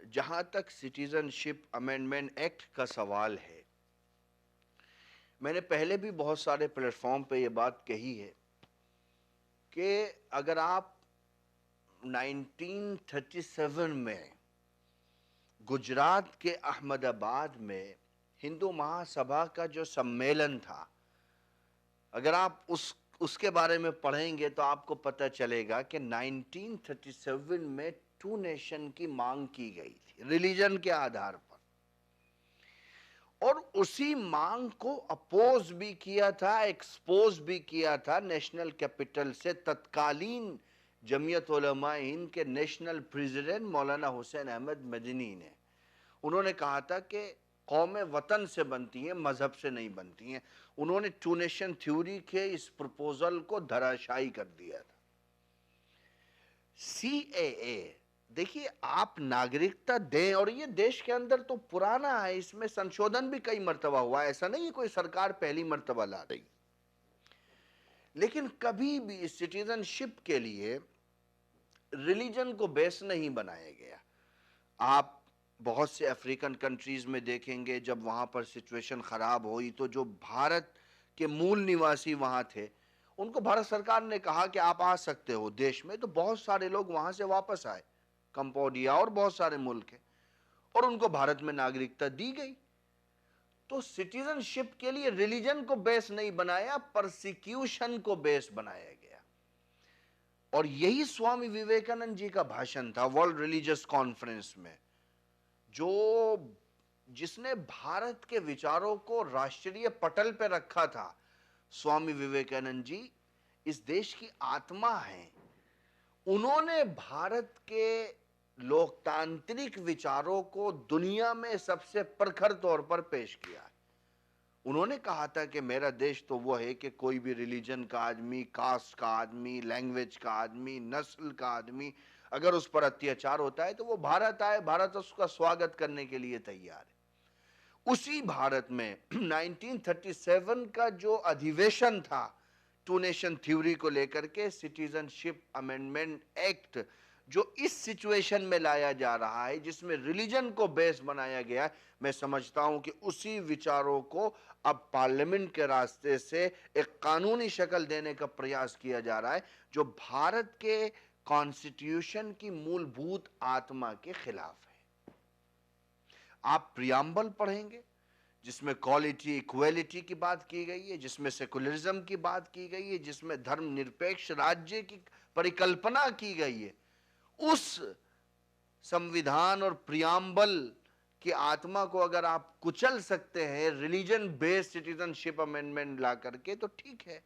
जहां तक citizenship amendment act का सवाल है, मैंने पहले भी बहुत सारे प्लेटफॉर्म पे ये बात कही है कि अगर आप 1937 में गुजरात के अहमदाबाद में हिंदू महासभा का जो सम्मेलन था, अगर आप उसके बारे में पढ़ेंगे तो आपको पता चलेगा कि 1937 में टू नेशन की मांग की गई थी रिलीजन के आधार पर, और उसी मांग को अपोज भी किया था, एक्सपोज भी किया था नेशनल कैपिटल से तत्कालीन जमीयत उलमा हिंद के नेशनल प्रेसिडेंट मौलाना हुसैन अहमद मदनी ने। उन्होंने कहा था कि कौमें वतन से बनती हैं, मजहब से नहीं बनती हैं। उन्होंने टू नेशन थ्योरी के इस प्रपोजल को धराशायी कर दिया था। सीएए, देखिए आप नागरिकता दें, और ये देश के अंदर तो पुराना है, इसमें संशोधन भी कई मर्तबा हुआ, ऐसा नहीं है कोई सरकार पहली मर्तबा ला रही, लेकिन कभी भी सिटीजनशिप के लिए रिलीजन को बेस नहीं बनाया गया। आप बहुत से अफ्रीकन कंट्रीज में देखेंगे, जब वहां पर सिचुएशन खराब हुई तो जो भारत के मूल निवासी वहां थे, उनको भारत सरकार ने कहा कि आप आ सकते हो देश में, तो बहुत सारे लोग वहां से वापस आए, कंबोडिया और बहुत सारे मुल्क है, और उनको भारत में नागरिकता दी गई। तो सिटीजनशिप के लिए रिलीजन को बेस नहीं बनाया, परसिक्यूशन को बेस बनाया गया। और यही स्वामी विवेकानंद जी का भाषण था वर्ल्ड रिलीजियस कॉन्फ्रेंस में, जो जिसने भारत के विचारों को राष्ट्रीय पटल पर रखा था। स्वामी विवेकानंद जी इस देश की आत्मा हैं। उन्होंने भारत के लोकतांत्रिक विचारों को दुनिया में सबसे प्रखर तौर पर पेश किया। उन्होंने कहा था कि मेरा देश तो वो है कि कोई भी रिलीजन का आदमी, कास्ट का आदमी, लैंग्वेज का आदमी, नस्ल का आदमी अगर उस पर अत्याचार होता है तो वो भारत आए, भारत उसका स्वागत करने के लिए तैयार है। उसी भारत में 1937 का जो अधिवेशन था टू नेशन थ्योरी को लेकर के, सिटीजनशिप अमेंडमेंट एक्ट जो इस सिचुएशन में लाया जा रहा है, जिसमें रिलीजन को बेस बनाया गया है, मैं समझता हूं कि उसी विचारों को अब पार्लियामेंट के रास्ते से एक कानूनी शक्ल देने का प्रयास किया जा रहा है, जो भारत के कॉन्स्टिट्यूशन की मूलभूत आत्मा के खिलाफ है। आप प्रियम्बल पढ़ेंगे जिसमें क्वालिटी इक्वलिटी की बात की गई है, जिसमें सेकुलरिज्म की बात की गई है, जिसमें धर्मनिरपेक्ष राज्य की परिकल्पना की गई है। उस संविधान और प्रियम्बल की आत्मा को अगर आप कुचल सकते हैं रिलीजन बेस्ड सिटीजनशिप अमेंडमेंट ला करके, तो ठीक है,